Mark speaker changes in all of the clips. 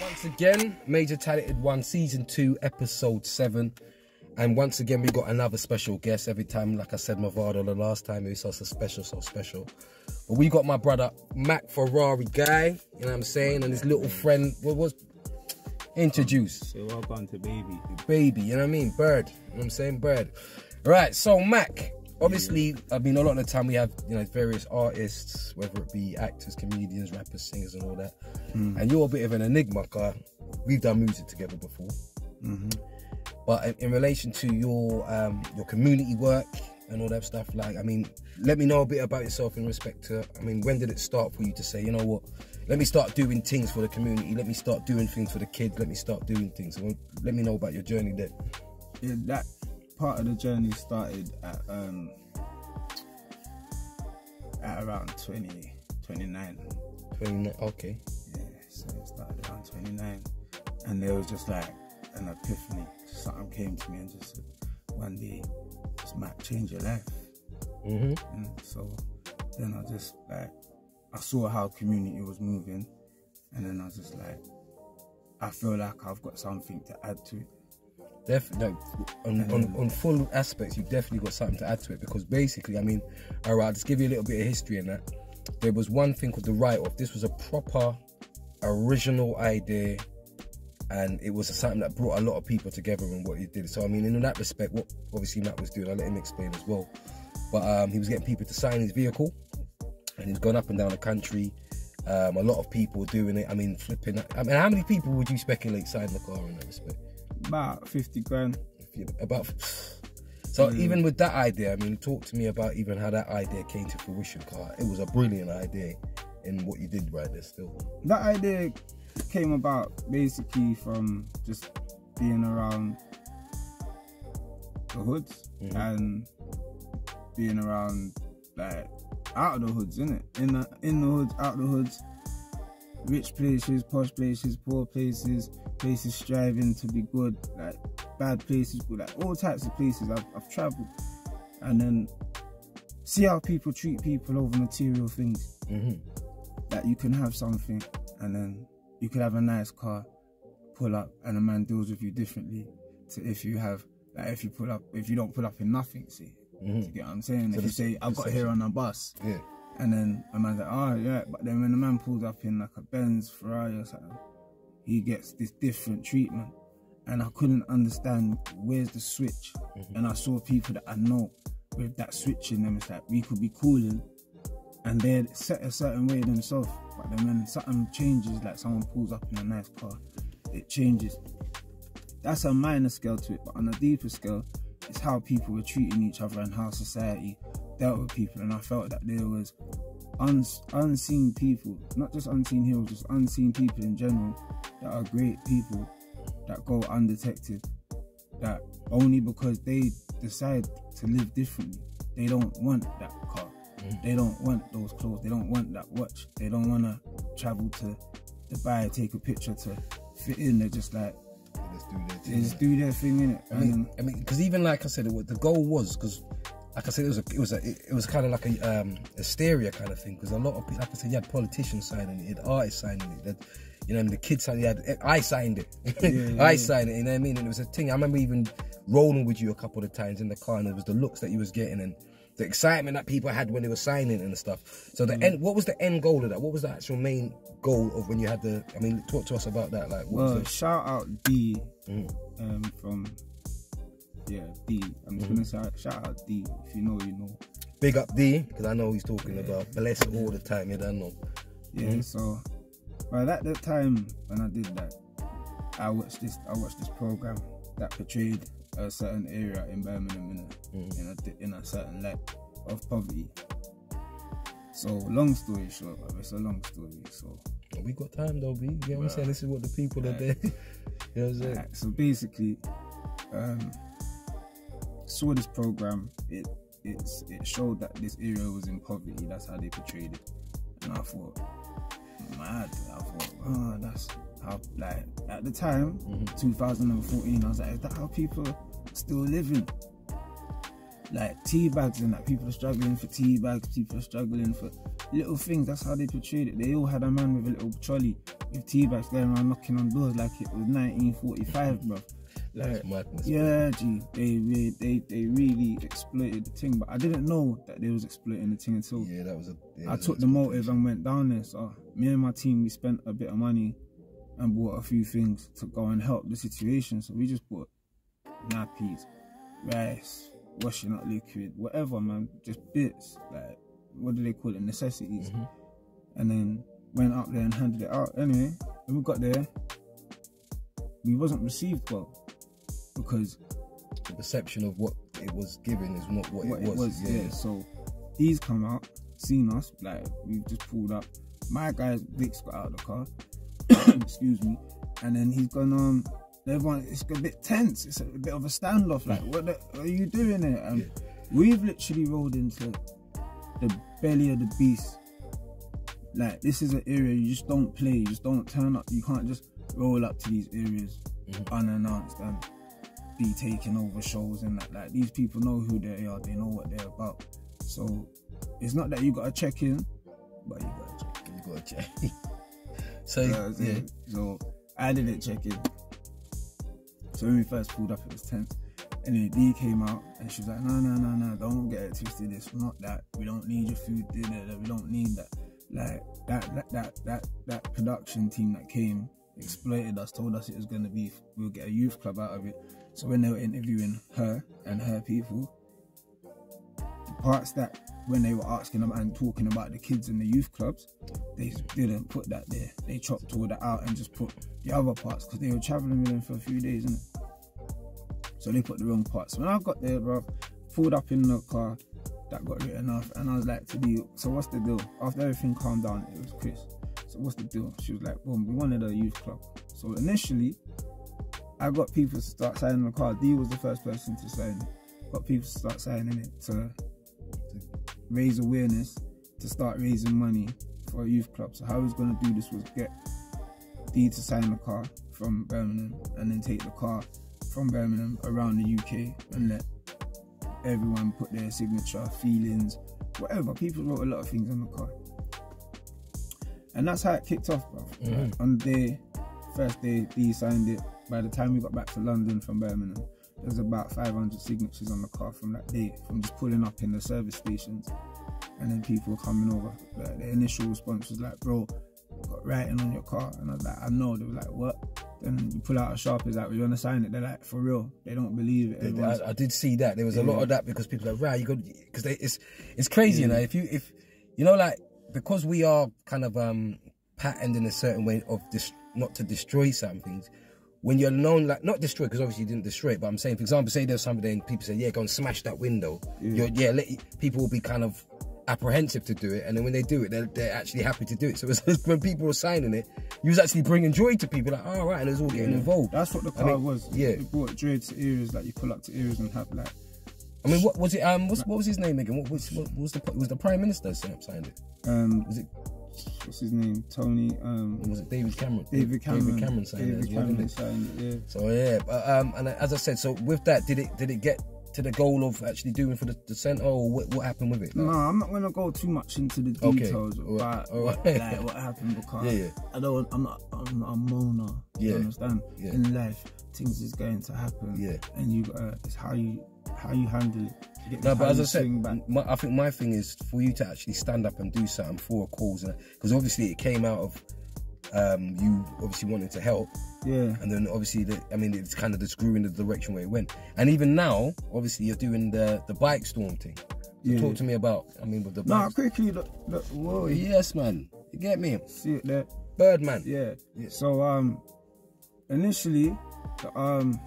Speaker 1: Once again, Major Talented One, Season 2, Episode 7. And once again, we got another special guest. Every time, like I said, Mavado, the last time, it was so special, so special. But we got my brother, Mac Ferrari guy, you know what I'm saying? And his little friend, what was... Introduce.
Speaker 2: So welcome to Baby.
Speaker 1: Baby, you know what I mean? Bird, you know what I'm saying? Bird. Right, so Mac, obviously, I mean, a lot of the time we have, you know, various artists, whether it be actors, comedians, rappers, singers and all that. And you're a bit of an enigma, cause we've done music together before. But in relation to your community work and all that stuff, like, I mean, let me know a bit about yourself in respect to, I mean, when did it start for you to say, you know what, let me start doing things for the community, let me start doing things for the kids, let me start doing things. So let me know about your journey there.
Speaker 2: Yeah, that part of the journey started at around 29.
Speaker 1: 29, okay.
Speaker 2: Yeah, so it started around 29. And there was just like an epiphany. Something came to me and just said, one day, this might change your life. And so then I just like, I saw how community was moving, and then I was just like, I feel like I've got something to add to it.
Speaker 1: Definitely, on full aspects, you definitely got something to add to it, because basically, I mean, all right, I'll just give you a little bit of history in that. There was one thing called the write-off. This was a proper, original idea, and it was something that brought a lot of people together in what he did. So, I mean, in that respect, what obviously Matt was doing, I'll let him explain as well. But he was getting people to sign his vehicle, and he's gone up and down the country. A lot of people doing it. I mean, flipping. I mean, how many people would you speculate signed the car in that respect?
Speaker 2: About 50 grand.
Speaker 1: About. So even with that idea, I mean, talk to me about even how that idea came to fruition, car. It was a brilliant idea in what you did right there still. That
Speaker 2: idea came about basically from just being around the hoods and being around, like, out of the hoods, innit? In the hoods, out of the hoods, rich places, posh places, poor places, places striving to be good, like bad places, like all types of places I've travelled, and then see how people treat people over material things. That you can have something, and then you could have a nice car, pull up, and a man deals with you differently to if you have, like, if you don't pull up in nothing, see. You get what I'm saying? So if you say, I got here on a bus, and then a man's like, oh yeah, but then when the man pulls up in like a Benz, Ferrari or something, he gets this different treatment. And I couldn't understand where's the switch. And I saw people that I know with that switch in them. It's like, we could be cooling and they're set a certain way themselves, but then when something changes, like someone pulls up in a nice car, it changes. That's a minor scale to it, but on a deeper scale, it's how people were treating each other and how society dealt with people. And I felt that there was unseen people, not just unseen heroes, just unseen people in general that are great people that go undetected, that only because they decide to live differently, they don't want that car, they don't want those clothes, they don't want that watch, they don't want to travel to Dubai, take a picture to fit in. They're just like, they just do their thing, innit?
Speaker 1: I mean, because even like I said, the goal was, because like I said, it was kind of like a hysteria kind of thing, because a lot of people, like I said, you had politicians signing it, you had artists signing it, that, you know, the kids signing it, I signed it, I signed it, you know what I mean? And it was a thing. I remember even rolling with you a couple of times in the car, and it was the looks that you was getting and the excitement that people had when they were signing and stuff. So the end, what was the end goal of that? What was the actual main goal of when you had the? I mean, talk to us about that. Like, what was
Speaker 2: shout out D from D. I'm just gonna shout out D. If you know, you know.
Speaker 1: Big up D, because I know he's talking about bless all the time. You don't know.
Speaker 2: Yeah. So, but at the time when I did that, I watched this program that portrayed a certain area in Birmingham in a certain light of poverty. So long story short, it's a long story. So
Speaker 1: we got time though, B. You know what I'm saying? This is what the people are there. You know what I'm saying?
Speaker 2: So basically, saw this program. It showed that this area was in poverty. That's how they portrayed it, and I thought, mad. I thought, oh, that's how, like, at the time, 2014, I was like, is that how people are still living? like tea bags and that. People are struggling for tea bags, people are struggling for little things. That's how they portrayed it. They all had a man with a little trolley with tea bags going around knocking on doors like it was 1945, bro. Like, yeah, G, they really exploited the thing, but I didn't know that they was exploiting the thing until I took the motive and went down there. So me and my team, we spent a bit of money and bought a few things to go and help the situation. So we just bought nappies, rice, washing up liquid, whatever, man, just bits, like, what do they call it, necessities. And then went up there and handed it out. Anyway, when we got there, we wasn't received well, because
Speaker 1: the perception of what it was given is not what it was.
Speaker 2: Yeah. So he's come out, seen us, like, we've just pulled up. My guy Vic's got out of the car, excuse me, and then he's gone, everyone, it's a bit tense, it's a bit of a standoff, like, what are you doing there? And we've literally rolled into the belly of the beast. Like, this is an area you just don't play, you just don't turn up, you can't just roll up to these areas unannounced and be taking over shows and that. Like, these people know who they are, they know what they're about. So it's not that you gotta check in, but you gotta check. You gotta check. So so I didn't check in. So when we first pulled up, it was tense. And then D came out and she was like, no, don't get it twisted. It's not that. We don't need your food, we don't need that. Like, that production team that came exploited us, told us it was gonna be, we'll get a youth club out of it. So when they were interviewing her and her people, the parts that when they were asking them and talking about the kids in the youth clubs, they didn't put that there. They chopped all that out and just put the other parts, because they were traveling with them for a few days, innit? So they put the wrong parts. When I got there, bro, pulled up in the car, that got written off, and I was like, to the, so what's the deal? After everything calmed down, it was Chris. So what's the deal? She was like, boom, we wanted a youth club. So initially, I got people to start signing the car. D was the first person to sign it. Got people to start signing it to raise awareness, to start raising money for a youth club. So how I was going to do this was get D to sign the car from Birmingham and then take the car from Birmingham around the UK and let everyone put their signature, feelings, whatever. People wrote a lot of things on the car. And that's how it kicked off, bro. On the day, first day, D signed it. By the time we got back to London from Birmingham, there was about 500 signatures on the car from that day, from just pulling up in the service stations. And then people coming over. The initial response was like, bro, got writing on your car. And I was like, I know. They were like, what? Then you pull out a Sharpie, like, we want to sign it. They're like, for real. They don't believe it.
Speaker 1: I did see that. There was a lot of that, because people are like, right, you got, because it's crazy, you know, if you know, like, because we are kind of patterned in a certain way of not to destroy certain things. When you're known, like, not destroy, because obviously you didn't destroy it, but I'm saying, for example, say there's somebody and people say, yeah, go and smash that window. People will be kind of apprehensive to do it, and then when they do it, they're actually happy to do it. So it's, when people were signing it, you was actually bringing joy to people, like, oh, right, and it was all getting involved.
Speaker 2: That's what the car was. Yeah. It brought joy to areas, like, you pull up to areas and have, like...
Speaker 1: I mean, what was it, what was his name again? What was the Prime Minister signed it? Was it...
Speaker 2: What's his name? Tony.
Speaker 1: Was it David Cameron?
Speaker 2: David
Speaker 1: Cameron signed it. Yeah. So yeah, and as I said, so with that, did it get to the goal of actually doing for the centre, or what happened with it?
Speaker 2: No, I'm not gonna go too much into the details about like what happened, because I'm not a moaner. You understand? Yeah. In life, things is going to happen. Yeah. And you it's how you handle it.
Speaker 1: No, but as I said, I think my thing is for you to actually stand up and do something for a cause, because obviously it came out of you obviously wanting to help, and then obviously it's kind of just grew in the direction where it went, and even now obviously you're doing the bike storm thing. So talk to me about, with the bike.
Speaker 2: Quickly, look, whoa.
Speaker 1: Yes, man, you get me?
Speaker 2: See it there,
Speaker 1: Birdman.
Speaker 2: Yeah. So initially the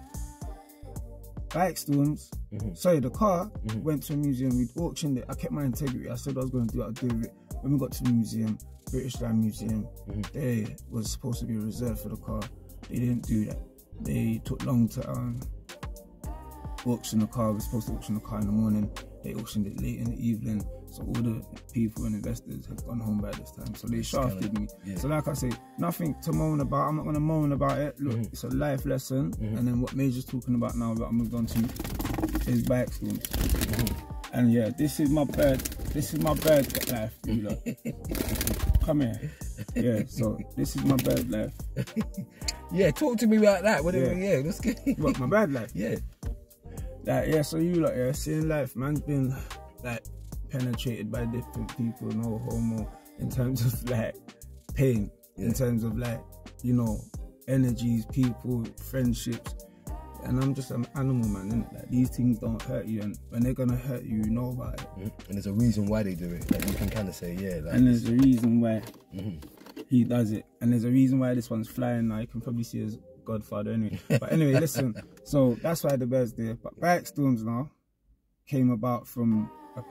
Speaker 2: bike storms, sorry, the car went to a museum. We'd auctioned it. I kept my integrity. I said I was going to do it, I'll do it. When we got to the museum, British Land Museum, there was supposed to be a reserve for the car. They didn't do that. They took long to auction the car. We were supposed to auction the car in the morning. They auctioned it late in the evening. So all the people and investors had gone home by this time. So they shafted me. Yeah. So like I say, nothing to moan about. I'm not going to moan about it. Look, it's a life lesson. And then what Major's talking about now, that I moved on to is Backstones. And yeah, this is my bird life, you know. Come here. Yeah, so this is my bird life.
Speaker 1: Yeah, talk to me about that. Whatever, yeah, let's get
Speaker 2: What, my bird life?
Speaker 1: Yeah.
Speaker 2: Like, yeah, so you like, yeah, seeing life, man's been like penetrated by different people, no homo, in terms of like pain, in terms of like, you know, energies, people, friendships. And I'm just an animal, man, innit? Like, these things don't hurt you, and when they're gonna hurt you, you know about it.
Speaker 1: And there's a reason why they do it. Like, you can kind of say, yeah. Like,
Speaker 2: and there's a reason why he does it. And there's a reason why this one's flying now. You can probably see his godfather anyway. But anyway, listen. So that's why the bird's there. But Backstorms now came about from a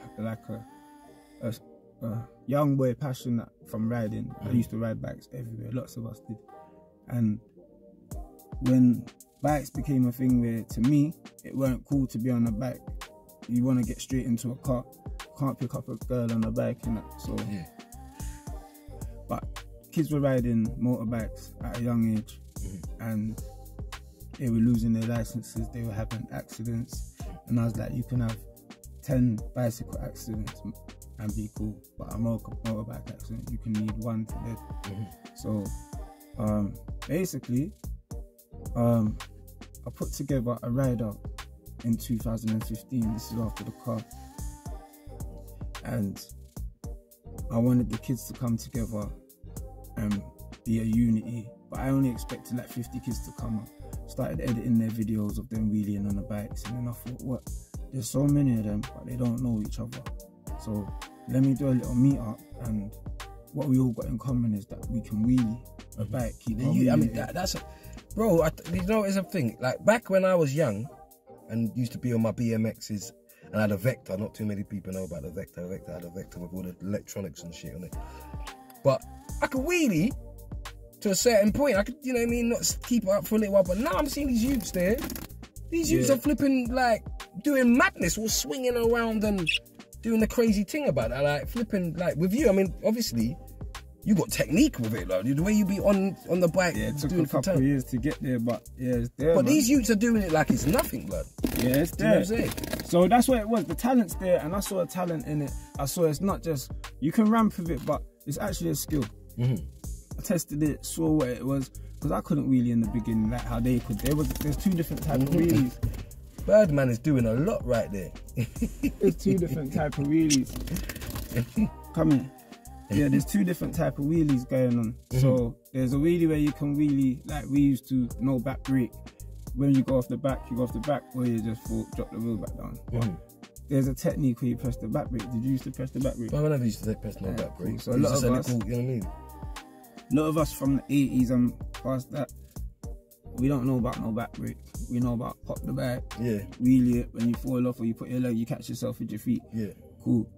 Speaker 2: young boy passion from riding. I used to ride bikes everywhere. Lots of us did. And when bikes became a thing where, to me, it weren't cool to be on a bike. You want to get straight into a car. Can't pick up a girl on a bike and that. So, but kids were riding motorbikes at a young age, and they were losing their licenses. They were having accidents, and I was like, you can have 10 bicycle accidents and be cool, but a motorbike accident, you can need one to live. So, basically, I put together a ride out in 2015. This is after the car, and I wanted the kids to come together and be a unity, but I only expected like 50 kids to come up. Started editing their videos of them wheeling on the bikes, and then I thought, what? There's so many of them, but they don't know each other. So let me do a little meet up, and what we all got in common is that we can wheelie a bike. Keep on wheeling.
Speaker 1: I mean, that's bro, you know, it's a thing. Like, back when I was young and used to be on my BMXs, and I had a Vector. Not too many people know about the Vector. I had a Vector with all the electronics and shit on it. But I could wheelie to a certain point. I could, you know what I mean, not keep it up for a little while. But now I'm seeing these youths there. These youths are flipping, like, doing madness, or swinging around and doing the crazy thing about that. Like, flipping, like, with you, I mean, obviously, you got technique with it, like, the way you be on the bike.
Speaker 2: Yeah, it took a couple of years to get there, but yeah, it's there.
Speaker 1: But man, these youths are doing it like it's nothing, blood.
Speaker 2: Yeah, it's there. You know what I'm saying? So that's what it was. The talent's there, and I saw a talent in it. I saw it's not just, you can ramp with it, but it's actually a skill. I tested it, saw what it was, because I couldn't wheelie in the beginning like how they could. There's two different types of wheelies.
Speaker 1: Birdman is doing a lot right there.
Speaker 2: There's two different type of wheelies. Come here. Yeah, there's two different type of wheelies going on. So there's a wheelie where you can wheelie like we used to, no back brake. When you go off the back, you go off the back, or you just drop the wheel back down. There's a technique where you press the back brake. Did you used to press the back brake?
Speaker 1: I never used to press no back brake.
Speaker 2: So a lot of us,
Speaker 1: you know what I mean?
Speaker 2: A lot of us from the 80s and past that, we don't know about no back brake. We know about pop the back, wheelie it. When you fall off or you put your leg, you catch yourself with your feet. Cool.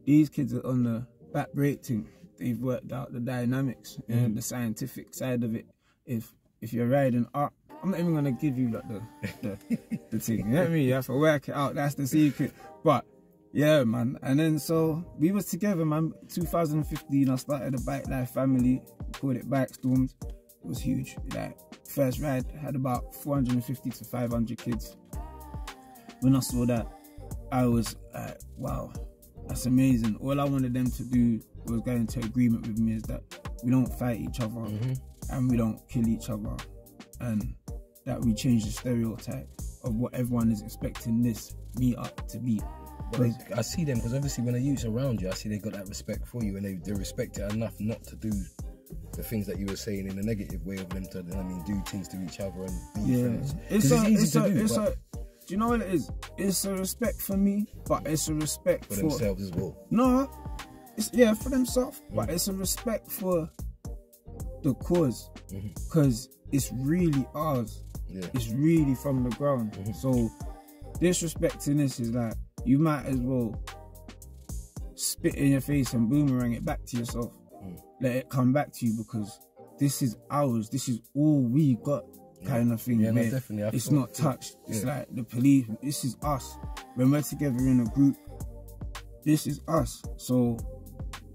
Speaker 2: These kids are on the back brake thing. They've worked out the dynamics and the scientific side of it. If you're riding up, I'm not even gonna give you like the thing. You know what I mean? You have to work it out. That's the secret. But yeah, man. And then so we was together, man. 2015, I started a bike life family. Called it Backstorms. It was huge. Like, first ride had about 450 to 500 kids. When I saw that, I was like, wow, that's amazing. All I wanted them to do was go into agreement with me is that we don't fight each other and we don't kill each other, and that we change the stereotype of what everyone is expecting this meet up to be.
Speaker 1: But I see them, because obviously when the youths around you, I see they got that respect for you, and they respect it enough not to do the things that you were saying in a negative way of them to, I mean, do things to each other and be friends. It's easy to do.
Speaker 2: Do you know what it is? It's a respect for me, but it's a respect for
Speaker 1: themselves as well.
Speaker 2: No, it's for themselves, but it's a respect for the cause, because it's really ours. It's really from the ground. So disrespecting this is like, you might as well spit in your face and boomerang it back to yourself. Let it come back to you, because this is ours. This is all we got, kind of thing.
Speaker 1: Yeah, no, definitely.
Speaker 2: It's not touched. It's like the police. This is us. When we're together in a group, this is us. So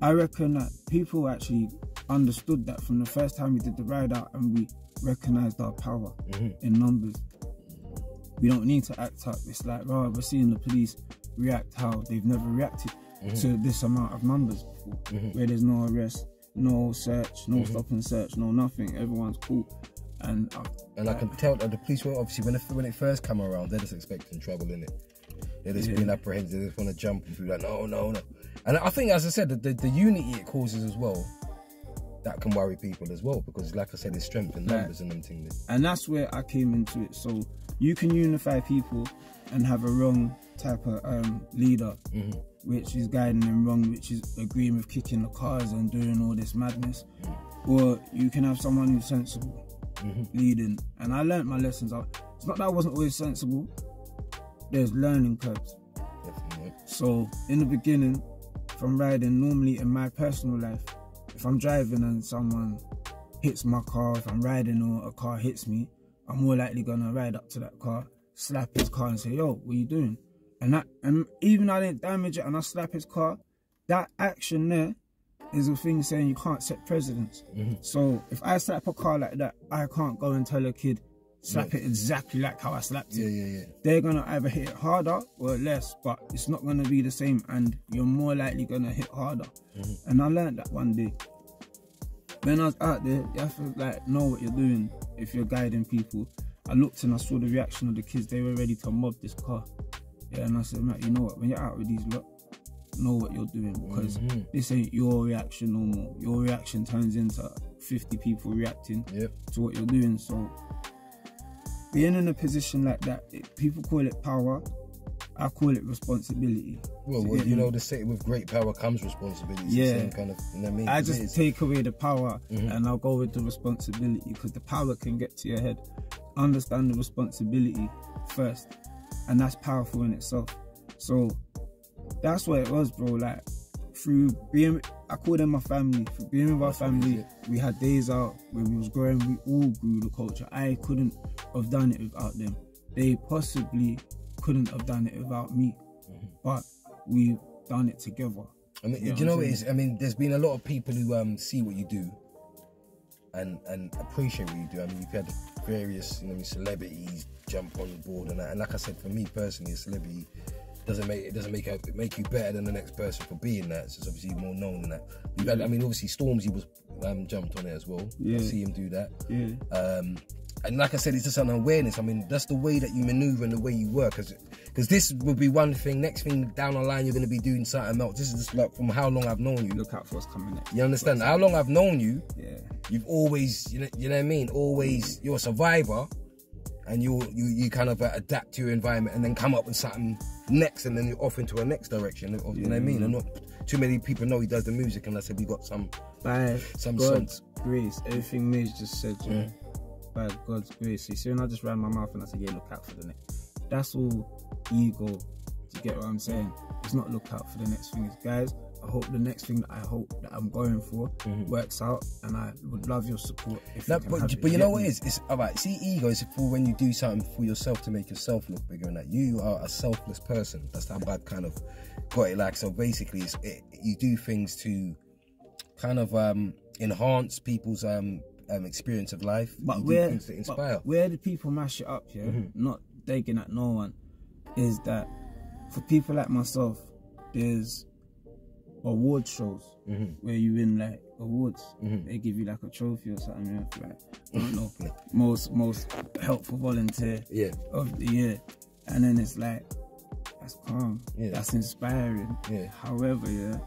Speaker 2: I reckon that people actually understood that from the first time we did the ride out, and we recognized our power in numbers. we don't need to act up. It's like, right, we're seeing the police react how they've never reacted to this amount of numbers before, where there's no arrest, no search, no stop and search, no nothing. Everyone's cool. And
Speaker 1: I can tell that the police were obviously, when it first come around, they're just expecting trouble, innit? They're just being apprehended, they just want to jump and be like, no. And I think, as I said, the unity it causes as well, that can worry people as well, because like I said, it's strength in numbers and them things.
Speaker 2: And that's where I came into it. So you can unify people and have a wrong type of leader, which is guiding them wrong, which is agreeing with kicking the cars and doing all this madness. Or you can have someone who's sensible, leading. And I learnt my lessons out. It's not that I wasn't always sensible. There's learning curves.
Speaker 1: Definitely.
Speaker 2: So in the beginning, from riding, normally in my personal life, if I'm driving and someone hits my car, if I'm riding or a car hits me, I'm more likely gonna ride up to that car, slap his car and say, yo, what are you doing? And even though I didn't damage it and I slap his car, that action there is a thing saying you can't set precedents. So if I slap a car like that, I can't go and tell a kid, slap it exactly like how I slapped it. They're gonna either hit it harder or less, but it's not gonna be the same, and you're more likely gonna hit harder. And I learned that one day. When I was out there, you have to like know what you're doing if you're guiding people. I looked and I saw the reaction of the kids. They were ready to mob this car. Yeah, and I said, Matt, you know what? When you're out with these lot, know what you're doing, because this ain't your reaction no more. Your reaction turns into 50 people reacting to what you're doing. So being in a position like that, people call it power. I call it responsibility.
Speaker 1: Well, you know, the saying, with great power comes responsibility. It's the same kind of, you know what I mean?
Speaker 2: I just take away the power and I'll go with the responsibility, because the power can get to your head. Understand the responsibility first, and that's powerful in itself. So that's what it was, bro. Like, through being, I call them my family. Through being with our family, we had days out when we was growing. We all grew the culture. I couldn't have done it without them. They possibly couldn't have done it without me, but we've done it together.
Speaker 1: I mean, do you know what it is? I mean, there's been a lot of people who see what you do and appreciate what you do. I mean, you've had various, you know, celebrities jump on board and that. And like I said, for me personally, a celebrity doesn't make you better than the next person for being that. It's just obviously more known than that. You've had, I mean, obviously Stormzy was jumped on it as well. I see him do that. And like I said, it's just an awareness. I mean, that's the way that you maneuver and the way you work. Because this will be one thing. Next thing down the line, you're going to be doing something else. This is just like from how long I've known you.
Speaker 2: Look out for what's coming next.
Speaker 1: You understand? How long I've known you, you've always, you know what I mean? Always, you're a survivor. And you kind of adapt to your environment and then come up with something next, and then you're off into a next direction. You know what I mean? And not too many people know he does the music, and I said we got some
Speaker 2: God's grace. Everything Miz just said, by God's grace. You see, when I just ran my mouth and I said, yeah, look out for the next. That's all ego. Do you get what I'm saying? It's not look out for the next thing. It's, guys, I hope the next thing that I hope that I'm going for works out, and I would love your support. If
Speaker 1: but you know what it is? It's alright. See, ego is for when you do something for yourself to make yourself look bigger, and that you are a selfless person. That's how I've kind of got it. Like, so basically, you do things to kind of enhance people's experience of life.
Speaker 2: But
Speaker 1: things to inspire.
Speaker 2: Where the people mash it up, not digging at no one, is that for people like myself, there's award shows where you win like awards. They give you like a trophy or something. Like, I don't know, most helpful volunteer of the year, and then it's like, that's calm, that's inspiring. However,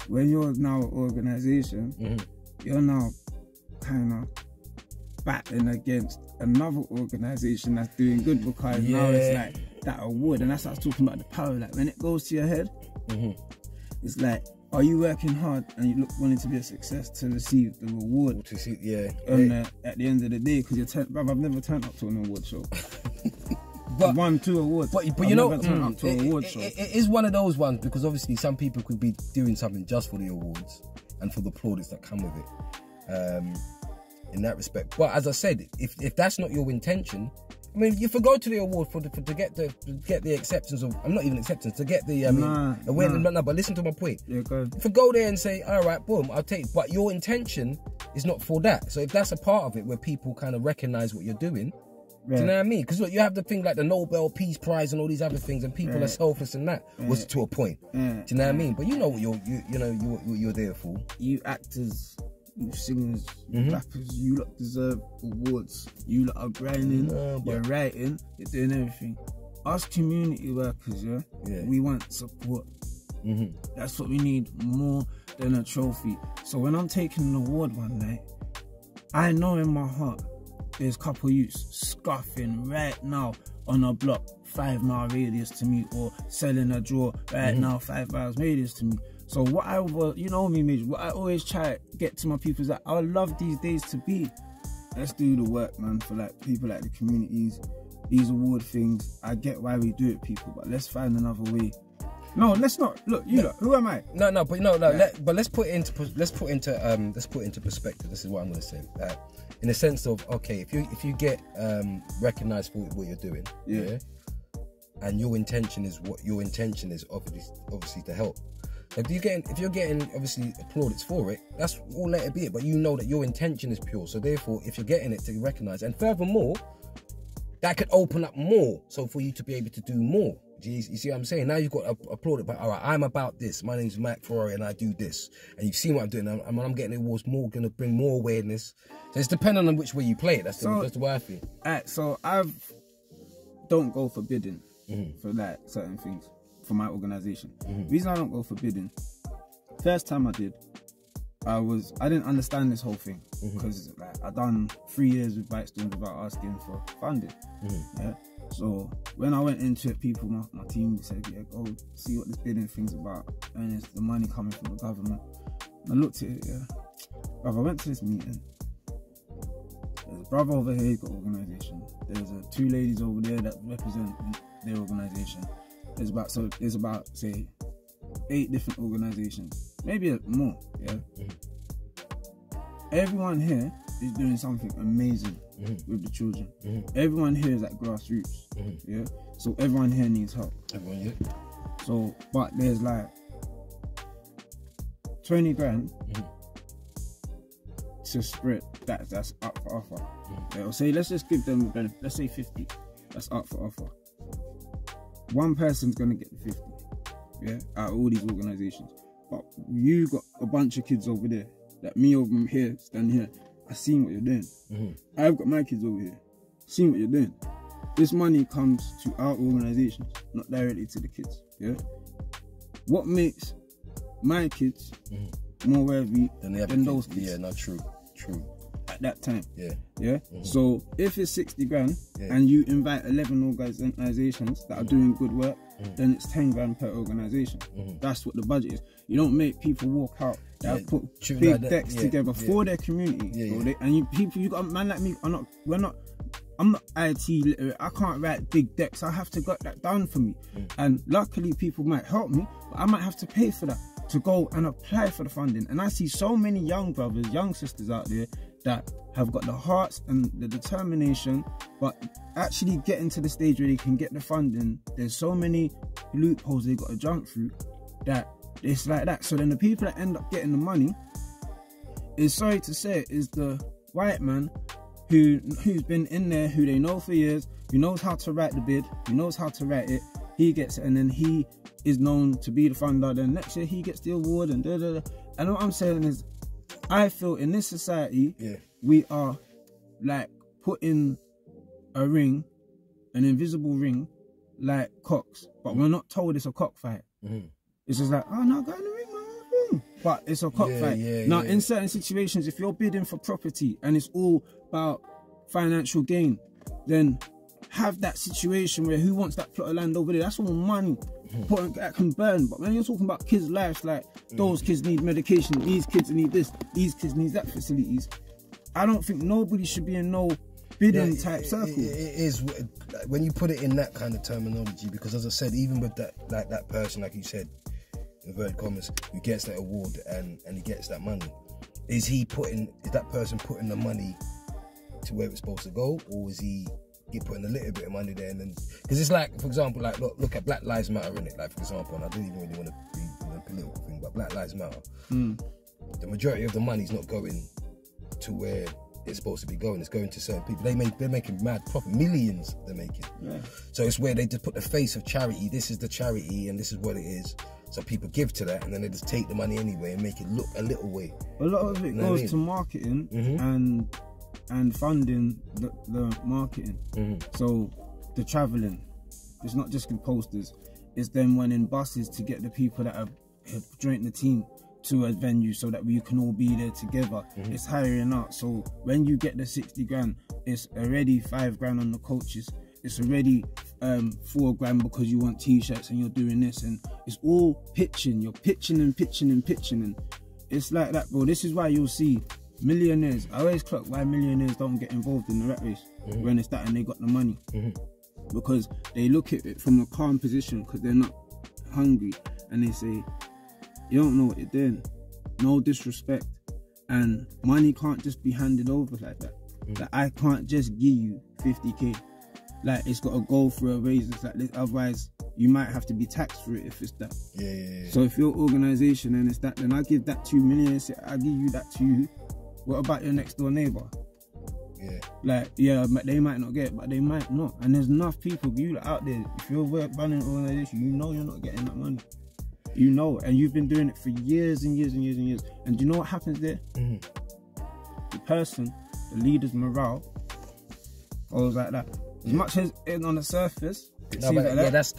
Speaker 2: when you're now an organization, you're now kind of battling against another organization that's doing good, because now it's like that award, and that's what I was talking about, the power. Like, when it goes to your head, it's like, are you working hard and you look wanting to be a success to receive the reward? At the end of the day, because I've never turned up to an award show. But won 2 awards. But
Speaker 1: you know, it is one of those ones, because obviously some people could be doing something just for the awards and for the plaudits that come with it. In that respect, but as I said, if that's not your intention, I mean, if you go to the award to get the acceptance of, I'm not even acceptance, to get the awareness. No, but listen to my point. If you go there and say, all right, boom, I'll take, but your intention is not for that. So if that's a part of it where people kind of recognize what you're doing, Do you know what I mean? Because look, you have the thing like the Nobel Peace Prize and all these other things, and people are selfless and that was to a point. Do you know what I mean? But you know what you're there for. You actors, you singers, you rappers, you lot deserve awards. You lot are grinding, you're writing, you're doing everything. Us community workers, we want support. That's what we need more than a trophy. So when I'm taking an award one night, I know in my heart there's a couple youths scuffing right now on a block 5-mile radius to me, or selling a draw right now 5 miles radius to me. So what I what I always try to get to my people is that I would love these days to be, let's do the work, man, for like people like the communities, these award things. I get why we do it, people, but let's find another way. No, let's not. Look, look, who am I?
Speaker 3: But let's put it into perspective. This is what I'm going to say. In the sense of, okay, if you get recognized for what you're doing, and your intention is obviously to help. If you're getting obviously plaudits for it, that's all, let it be it. But you know that your intention is pure. So therefore, if you're getting it to recognize, and furthermore, that could open up more. So for you to be able to do more. You see what I'm saying? Now you've got applauded by, all right, I'm about this. My name's Mac Ferrari and I do this. And you've seen what I'm doing. And when I'm getting awards, more going to bring more awareness. So it's depending on which way you play it. That's the way I feel.
Speaker 2: So I don't go for bidding for like certain things for my organisation. The reason I don't go for bidding, first time I did, I didn't understand this whole thing because like I done 3 years with Bike Stones without asking for funding. So when I went into it, people, my team said, go see what this bidding thing's about, and it's the money coming from the government. And I looked at it, I went to this meeting. There's a brother over here, he's got organisation. There's 2 ladies over there that represent their organisation. There's about say 8 different organisations, maybe more. Everyone here is doing something amazing with the children. Everyone here is at grassroots. So everyone here needs help. So, but there's like 20 grand to spread. That's up for offer. Or say, let's just give them the benefit. Let's say 50. That's up for offer. One person's gonna get the 50. Out of all these organisations. But you got a bunch of kids over there. Like me over here, stand here. I seen what you're doing. I've got my kids over here. Seen what you're doing. This money comes to our organisations, not directly to the kids. What makes my kids more worthy than those kids?
Speaker 1: Yeah, not true.
Speaker 2: At that time. So if it's 60 grand and you invite 11 organisations that are doing good work, then it's 10 grand per organisation. That's what the budget is. You don't make people walk out that have put big decks together for their community. You got a man like me. I'm not IT literate. I can't write big decks. I have to get that done for me. And luckily people might help me, but I might have to pay for that to go and apply for the funding. And I see so many young brothers, young sisters out there that have got the hearts and the determination, but actually getting to the stage where they can get the funding, there's so many loopholes they've got to jump through that it's like that. So then the people that end up getting the money is, sorry to say, is the white man who's been in there, who they know for years, who knows how to write the bid, who knows how to write it. He gets it, and then he is known to be the funder. Then next year he gets the award, and And what I'm saying is, I feel in this society, we are like putting a ring, an invisible ring, like cocks, but we're not told it's a cockfight. It's just like, oh no, go in the ring, man. But it's a cockfight. Now, in certain situations, if you're bidding for property and it's all about financial gain, then have that situation where who wants that plot of land over there? That's all money that can burn. But when you're talking about kids' lives, like those kids need medication, these kids need this, these kids need that facilities. I don't think nobody should be in no bidding type circle.
Speaker 1: It is when you put it in that kind of terminology, because as I said, even with that, like that person, like you said, inverted commas, who gets that award and he gets that money, is that person putting the money to where it's supposed to go, or is he putting a little bit of money there? And then, because it's like, for example, like look at Black Lives Matter, in it, like for example, and I don't even really want to be in a political thing, but Black Lives Matter, the majority of the money's not going to where it's supposed to be going. It's going to certain people. They're making mad profit, millions they're making.
Speaker 2: Yeah.
Speaker 1: So it's where they just put the face of charity. This is the charity, and this is what it is. So people give to that, and then they just take the money anyway and make it look a little way.
Speaker 2: A lot of it goes to marketing and funding the marketing. So the travelling, it's not just in posters. It's them running buses to get the people that have joined the team to a venue so that we can all be there together. It's hiring out. So when you get the 60 grand, it's already 5 grand on the coaches. It's already 4 grand because you want t-shirts and you're doing this, and it's all pitching. You're pitching and pitching and pitching, and it's like that, bro. This is why you'll see millionaires. I always clock why millionaires don't get involved in the rat race when it's that and they got the money, because they look at it from a calm position because they're not hungry, and they say, you don't know what you're doing. No disrespect, and money can't just be handed over like that. Like, I can't just give you 50k. Like, it's got to go through a razors like this, otherwise you might have to be taxed for it if it's that. Yeah. So if your organisation and it's that, then I give that to you, millions, I give you that to you. What about your next door neighbour? Yeah. Like, yeah, they might not get it, but they might not. And there's enough people, you out there, if you're running an organisation, you know you're not getting that money. You know, and you've been doing it for years and years and years and years. And do you know what happens there? The person, the leader's morale goes like that. As much as it on the surface, it seems like that. That's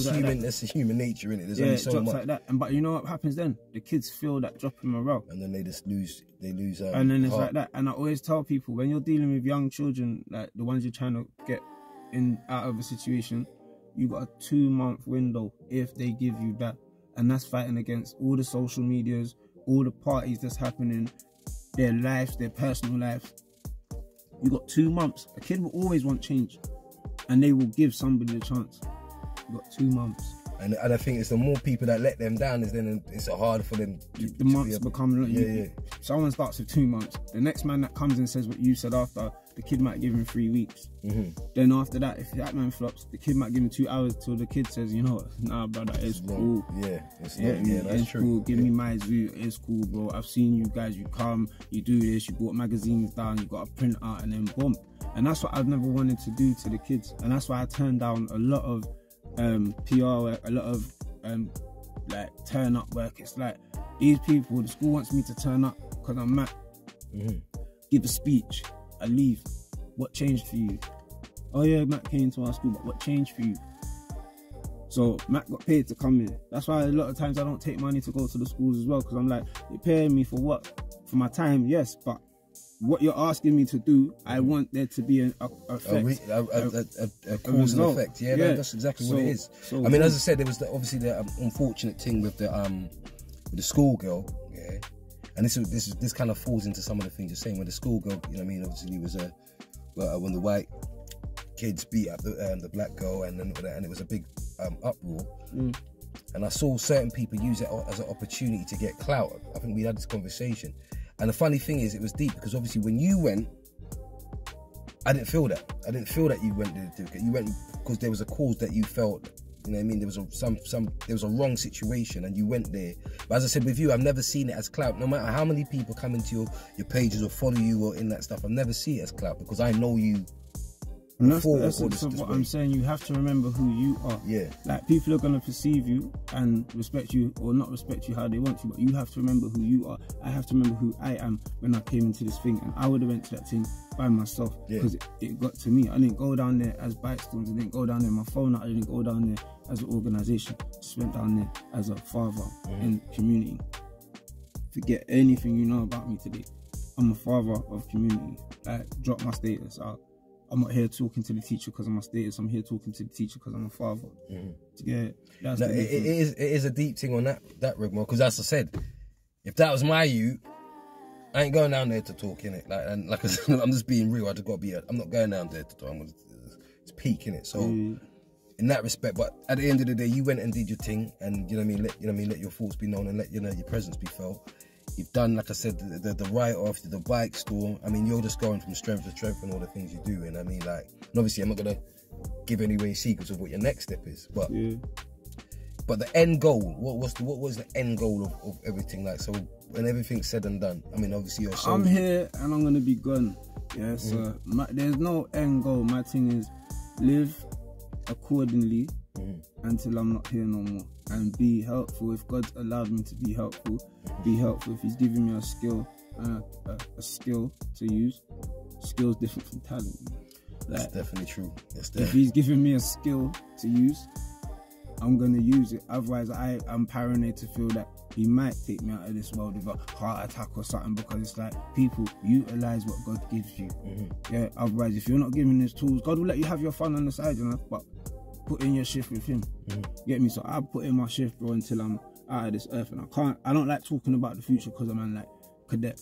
Speaker 2: human. That's human nature, innit? There's only so much like that. And but you know what happens then? The kids feel that drop in morale, and then they just lose. They lose. And then it's like that. And I always tell people, when you're dealing with young children, like the ones you're trying to get out of a situation, you got a 2-month window if they give you that, and that's fighting against all the social medias, all the parties that's happening, their lives, their personal lives. You got 2 months. A kid will always want change, and they will give somebody a chance. You got 2 months. And I think it's the more people that let them down, is then it's harder for them. The months become Someone starts with 2 months. The next man that comes and says what you said after, the kid might give him 3 weeks. Then after that, if that man flops, the kid might give him 2 hours till the kid says, you know what, nah, brother, it's cool. That's true. Cool. Give me my zoo. It's cool, bro. I've seen you guys. You come, you do this. You brought magazines down. You got a print out, and then boom. And that's what I've never wanted to do to the kids. And that's why I turned down a lot of PR work, a lot of like turn up work. It's like, these people, the school wants me to turn up because I'm Matt. Give a speech, I leave. What changed for you? Oh yeah, Matt came to our school, but what changed for you? So Matt got paid to come here. That's why a lot of times I don't take money to go to the schools as well, because I'm like, you're paying me for what? For my time, yes, but what you're asking me to do, I want there to be a cause and effect. Yeah, that's exactly what it is. So, I mean, as I said, there was obviously the unfortunate thing with the schoolgirl, yeah. And this kind of falls into some of the things you're saying. When the schoolgirl, you know what I mean, obviously was when the white kids beat up the black girl, and it was a big uproar. And I saw certain people use it as an opportunity to get clout. I think we had this conversation. And the funny thing is, it was deep, because obviously when you went, I didn't feel that. I didn't feel that you went to do it. You went because there was a cause that you felt, you know what I mean, there was a wrong situation, and you went there. But as I said with you, I've never seen it as clout. No matter how many people come into your pages or follow you or in that stuff, I've never seen it as clout, because I know you. And that's the essence of what I'm saying. You have to remember who you are. Yeah. Like, people are going to perceive you and respect you or not respect you how they want you, but you have to remember who you are. I have to remember who I am when I came into this thing, and I would have went to that thing by myself, because it got to me. I didn't go down there as bystanders. I didn't go down there with my phone out. I didn't go down there as an organisation. I just went down there as a father in community. Forget anything you know about me today. I'm a father of community. Like, drop my status out. I'm not here talking to the teacher because I'm my status. I'm here talking to the teacher because I'm a father. Yeah, that's it is a deep thing on that Rigmore, because as I said, if that was my youth, I ain't going down there to talk, innit? Like I said, I'm just being real. I just gotta be. I'm not going down there to talk. It's peak, innit? So in that respect, but at the end of the day, you went and did your thing, and you know what I mean. Let your thoughts be known, and let your presence be felt. You've done, like I said, the write-off, the bike store. I mean, you're just going from strength to strength and all the things you do. And I mean, like, and obviously I'm not going to give any away secrets of what your next step is. But
Speaker 1: But the end goal, what was the end goal of everything? Like, so when everything's said and done, I mean, obviously you're so...
Speaker 2: I'm here and I'm gonna be gone. Yeah, so there's no end goal. My thing is live accordingly until I'm not here no more, and be helpful. If God's allowed me to be helpful, be helpful. If He's giving me a skill, a skill to use, skill's different from talent. Like,
Speaker 1: that's definitely true.
Speaker 2: If He's giving me a skill to use, I'm gonna use it. Otherwise, I'm paranoid to feel that He might take me out of this world with a heart attack or something, because it's like, people, utilize what God gives you. Yeah. Otherwise, if you're not given His tools, God will let you have your fun on the side, you know. But put in your shift with Him. Get me? So I put in my shift, bro, until I'm out of this earth, and I don't like talking about the future, because I'm like Cadet.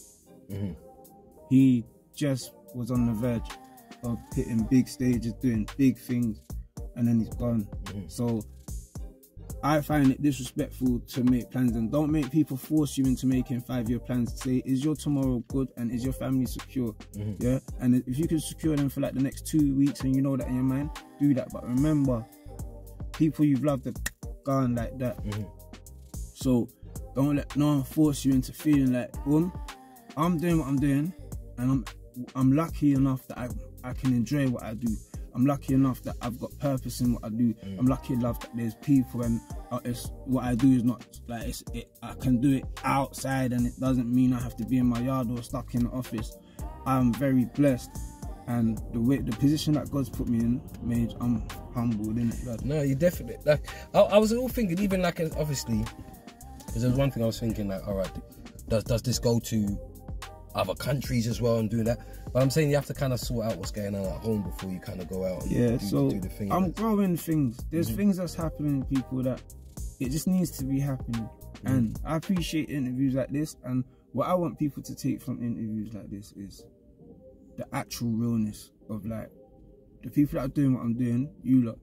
Speaker 2: He just was on the verge of hitting big stages, doing big things, and then he's gone. So I find it disrespectful to make plans, and don't make people force you into making 5-year plans. Say, is your tomorrow good and is your family secure? Yeah, and if you can secure them for like the next 2 weeks and you know that in your mind, do that. But remember, people you've loved are gone like that. So don't let no one force you into feeling like, boom, I'm doing what I'm doing, and I'm lucky enough that I can enjoy what I do. I'm lucky enough that I've got purpose in what I do. I'm lucky enough that there's people, and what I do is not like I can do it outside, and it doesn't mean I have to be in my yard or stuck in the office. I'm very blessed, and the position that God's put me in, I'm humbled in it.
Speaker 1: No, you definitely, like, I was all thinking, even like, obviously, because there was one thing I was thinking, like, all right, does this go to other countries as well and doing that? But I'm saying you have to kind of sort out what's going on at home before you kind of go out and do the thing.
Speaker 2: I'm growing things. There's things that's happening, people, that it just needs to be happening. And I appreciate interviews like this, and what I want people to take from interviews like this is the actual realness of, like, the people that are doing what I'm doing. You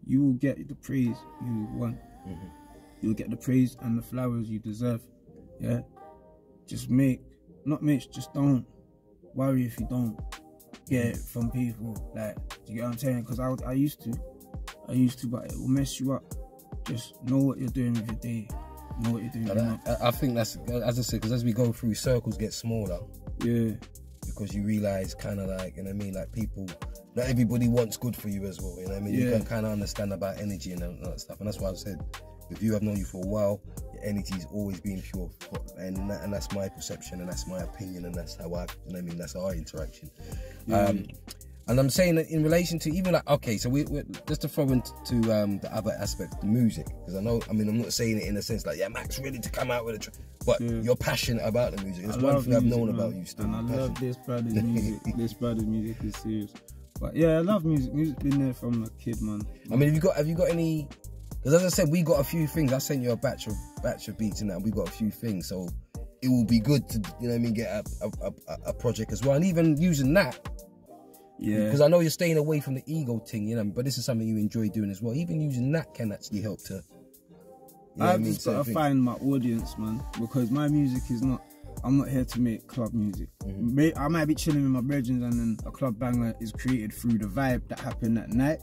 Speaker 2: will get the praise you want. You'll get the praise and the flowers you deserve. Yeah, just just don't worry if you don't get it from people. Like, do you get what I'm saying? Because I used to, but it will mess you up. Just know what you're doing with your day. Know what you're doing.
Speaker 1: I think that's, as I said, because as we go through, circles get smaller.
Speaker 2: Yeah.
Speaker 1: Because you realise, kind of like, you know what I mean, like, people, not everybody wants good for you as well, you know what I mean? You can kind of understand about energy and all that stuff. And that's why I said, if you have known you for a while, your energy's always been pure, and that's my perception, and that's my opinion, and that's how you know what I mean, that's our interaction. And I'm saying that in relation to even like, okay, so we just to throw into the other aspect, the music, because I know, I mean, I'm not saying it in the sense like, yeah, Mac's ready to come out with but you're passionate about the music. It's one thing I've known about you still.
Speaker 2: And I love this brother's music. This brother's music is serious. But yeah, I love music. Music's been there from a kid, man.
Speaker 1: I mean, have you got any? Because as I said, we got a few things. I sent you a batch of beats and that. We got a few things, so it will be good to, you know what I mean, get a project as well, and even using that. Yeah. Because I know you're staying away from the ego thing, you know, but this is something you enjoy doing as well. Even using that can actually help to.
Speaker 2: I've just got to find my audience, man, because my music is not. I'm not here to make club music. I might be chilling with my brethren, and then a club banger is created through the vibe that happened that night.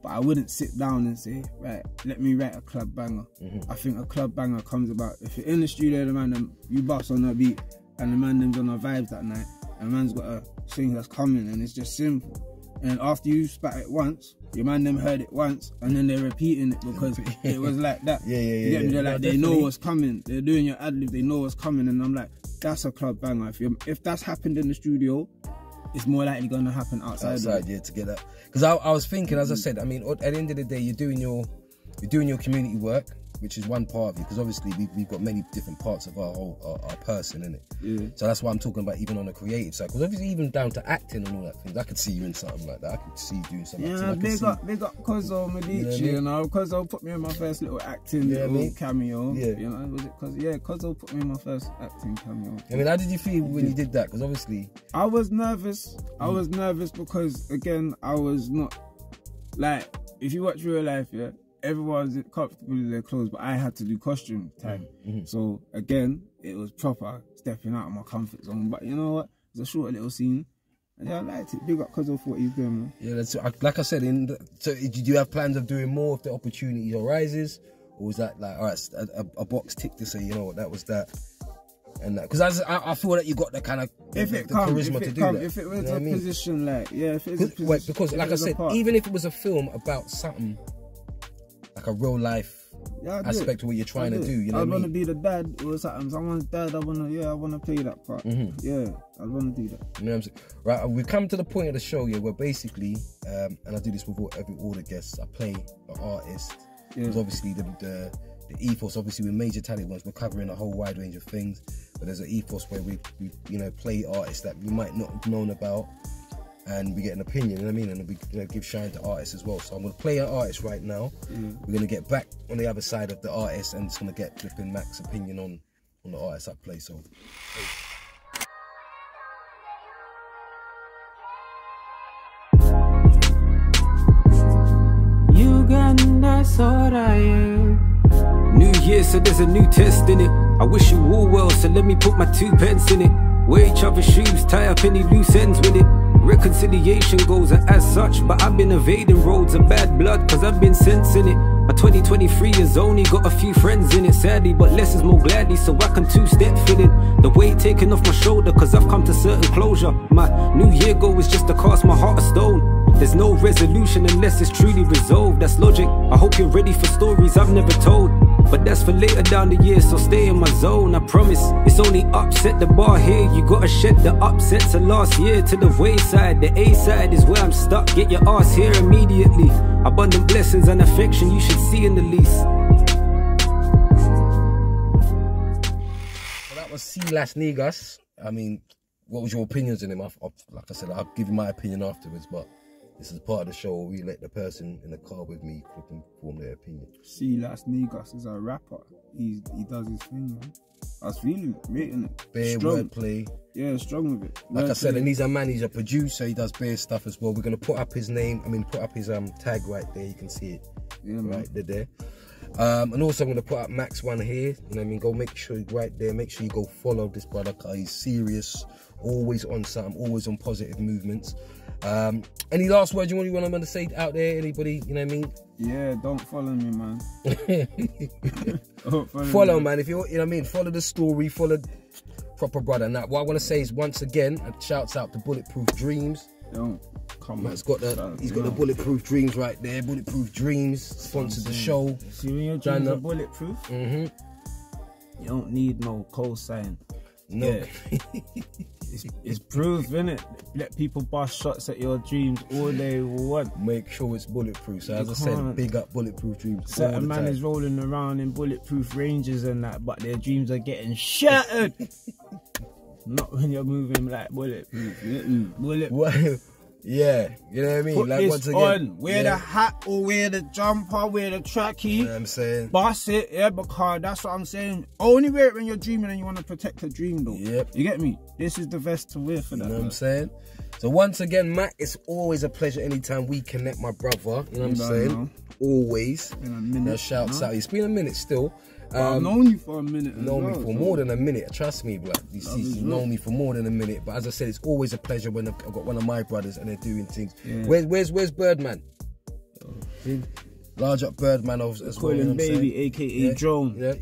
Speaker 2: But I wouldn't sit down and say, right, let me write a club banger. I think a club banger comes about if you're in the studio, the man, you bust on a beat, and the man them's on our vibes that night, and the man's got a thing that's coming, and it's just simple. And after you spat it once, your man them heard it once, and then they're repeating it because it was like that. They're like, they know what's coming. They're doing your ad-lib, they know what's coming, and I'm like, that's a club banger. If that's happened in the studio, it's more likely going to happen outside.
Speaker 1: Yeah, to get that. Because I was thinking, as I said, I mean, at the end of the day, you're doing your community work, which is one part of you, because obviously we've got many different parts of our person in it. Yeah. So that's why I'm talking about even on the creative side, because obviously even down to acting and all that things, I could see you in something like that. I could see you doing something.
Speaker 2: Yeah, big up Kozo Medici, you know. Kozo put me in my first little acting cameo. Yeah. You know, was it Kozo put me in my first acting cameo.
Speaker 1: I mean, how did you feel when you did that? Because obviously
Speaker 2: I was nervous. I was nervous because, again, I was not like, if you watch real life, yeah, everyone's comfortable in their clothes, but I had to do costume time. So again, it was proper stepping out of my comfort zone. But you know what? It's a short little scene. And yeah, I liked it. Big up Kozo for what he's doing, man.
Speaker 1: Yeah, that's like I said. So do you have plans of doing more if the opportunity arises, or was that like, all right, a box tick to say, you know what, that was that, and that? Because I feel that you got the kind of charisma to do that.
Speaker 2: If it was a position like, yeah, if it was a position,
Speaker 1: because like I said, even if it was a film about something like a real life aspect of what you're trying to do, you know what I mean?
Speaker 2: I want to be the dad or something. Someone's dad. I want to play that part. Yeah, I want to do that.
Speaker 1: You know what I'm saying? Right, we've come to the point of the show here where basically, and I do this with all the guests, I play an artist. Because obviously the ethos, obviously with Major Talent ones, we're covering a whole wide range of things. But there's an ethos where we you know, play artists that we might not have known about, and we get an opinion, you know what I mean? And we, you know, give shine to artists as well. So I'm going to play an artist right now. We're going to get back on the other side of the artist and just going to get flipping Mac's opinion on the artist I play. So.
Speaker 4: You got that's all I am. New year, so there's a new test in it. I wish you all well, so let me put my 2 pence in it. Wear each other's shoes, tie up any loose ends with it. Reconciliation goes as such, but I've been evading roads of bad blood, cause I've been sensing it. My 2023 has only got a few friends in it, sadly, but less is more gladly, so I can 2-step fit in. The weight taken off my shoulder, cause I've come to certain closure. My new year goal is just to cast my heart of stone. There's no resolution unless it's truly resolved, that's logic. I hope you're ready for stories I've never told, but that's for later down the year, so stay in my zone, I promise. It's only upset the bar here, you gotta shed the upsets of last year to the wayside. The A side is where I'm stuck, get your ass here immediately. Abundant blessings and affection you should see in the lease.
Speaker 1: Well, that was Silas Negas. I mean, what was your opinions on him? Like I said, I'll give you my opinion afterwards, but this is part of the show where we let the person in the car with me form their opinion.
Speaker 2: Silas Negas is a rapper. He does his thing, man. I was feeling it, rating it.
Speaker 1: Bare wordplay.
Speaker 2: Yeah, strong with it.
Speaker 1: Like I said, and he's a man, he's a producer, he does bare stuff as well. We're going to put up his name, put up his tag right there, you can see it. Yeah, right there. And also I'm going to put up Mac's one here, you know what I mean? Go make sure right there, make sure you go follow this brother, cause he's serious, always on something, always on positive movements. Any last words you want to say out there, anybody, you know what I mean?
Speaker 2: Yeah, don't follow me, man.
Speaker 1: Follow, man, if you know what I mean, follow the story, follow proper brother. Now what I want to say is, once again, a shouts out to Bulletproof Dreams. He's got the Bulletproof Dreams right there. Bulletproof Dreams sponsored the show.
Speaker 2: See, when your dreams are bulletproof, you don't need no cosign.
Speaker 1: No.
Speaker 2: Yeah. It's proof, innit? Let people bust shots at your dreams all they want.
Speaker 1: Make sure it's bulletproof. So as I said, big up Bulletproof Dreams.
Speaker 2: Certain man is rolling around in bulletproof ranges and that, but their dreams are getting shattered. Not when you're moving like bulletproof.
Speaker 1: Yeah, you know what I mean?
Speaker 2: Put
Speaker 1: like
Speaker 2: this
Speaker 1: once again,
Speaker 2: on. Wear the hat or wear the jumper, wear the trackie.
Speaker 1: You know what I'm saying?
Speaker 2: Bust it, yeah, because that's what I'm saying. Only wear it when you're dreaming and you want to protect the dream, though.
Speaker 1: Yep.
Speaker 2: You get me? This is the vest to wear for that.
Speaker 1: You know what I'm saying? So once again, Mac, it's always a pleasure anytime we connect, my brother. You know what I'm saying? Always.
Speaker 2: Been a minute.
Speaker 1: Shouts out. It's been a minute still.
Speaker 2: I've known you for a minute.
Speaker 1: Known me for more than a minute. Trust me, blood. You've known me for more than a minute. But as I said, it's always a pleasure when I've got one of my brothers and they're doing things. Yeah. Where's Birdman? Large up Birdman as well.
Speaker 2: Call him baby, aka Drone.
Speaker 1: Yeah.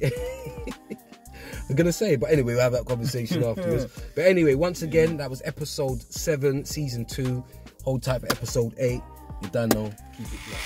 Speaker 1: I'm gonna say, but anyway, we'll have that conversation afterwards. But anyway, once again, that was episode 7, season 2. Hold tight for episode 8. You done know. Keep it black.